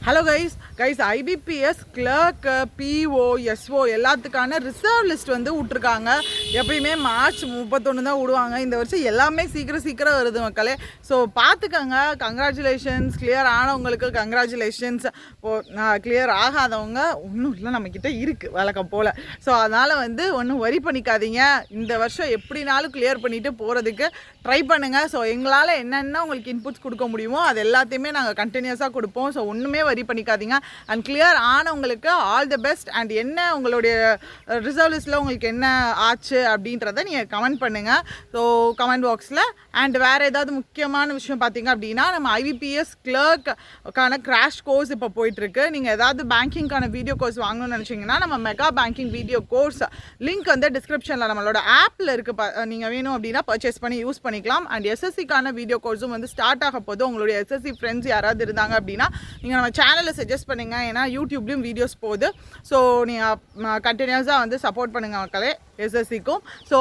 Hello guys IBPS clerk PO SO எல்லாத்துக்கான reserve list வந்து விட்ருக்காங்க. எப்பயுமே மார்ச் 31 தான் விடுவாங்க. இந்த வருஷம் எல்லாமே சீக்கிரம் வருது மக்களே. ஸோ பார்த்துக்கங்க. கங்க்ராச்சுலேஷன்ஸ். கிளியர் ஆனவங்களுக்கு கங்க்ராச்சுலேஷன்ஸ். கிளியர் ஆகாதவங்க ஒன்றும் இல்லை, நம்மக்கிட்ட இருக்குது வழக்கம் போல். ஸோ அதனால் வந்து ஒன்றும் வரி பண்ணிக்காதீங்க. இந்த வருஷம் எப்படினாலும் கிளியர் பண்ணிவிட்டு போகிறதுக்கு ட்ரை பண்ணுங்கள். ஸோ எங்களால் என்னென்ன உங்களுக்கு இன்புட்ஸ் கொடுக்க முடியுமோ அது எல்லாத்தையுமே நாங்கள் கண்டினியூஸாக கொடுப்போம். ஸோ ஒன்றுமே வரி பண்ணிக்காதீங்க. அண்ட் கிளியர் ஆனவங்களுக்கு ஆல் தி பெஸ்ட். அண்ட் என்ன உங்களுடைய ரிசர்வ் லிஸ்ட்டில் உங்களுக்கு என்ன ஆச்சு அப்படின்றத நீங்கள் கமெண்ட் பண்ணுங்கள். ஸோ கமெண்ட் பாக்ஸில். அண்ட் வேறு ஏதாவது முக்கியமான விஷயம் பார்த்தீங்க அப்படின்னா, நம்ம IBPS கிளர்க்கான கிராஷ் கோர்ஸ் இப்போ போயிட்டுருக்கு. நீங்கள் ஏதாவது பேங்கிங்கான வீடியோ கோர்ஸ் வாங்கணும்னு நினச்சிங்கன்னா நம்ம mega banking video course link வந்து டிஸ்கிரிப்ஷனில் நம்மளோட ஆப்பில் இருக்குது. நீங்கள் வேணும் அப்படின்னா பர்ச்சேஸ் பண்ணி யூஸ் பண்ணிக்கலாம். அண்ட் SSCக்கான வீடியோ கோர்ஸும் வந்து ஸ்டார்ட் ஆக போது. உங்களுடைய SSC ஃப்ரெண்ட்ஸ் யாராவது இருந்தாங்க அப்படின்னா நீங்கள் நம்ம சேனலில் சஜஸ்ட் பண்ணுங்கள். ஏன்னா யூடியூப்லேயும் வீடியோஸ் போகுது. ஸோ நீங்கள் கண்டினியூஸாக வந்து சப்போர்ட் பண்ணுங்கள் மக்களே SSCக்கும். ஸோ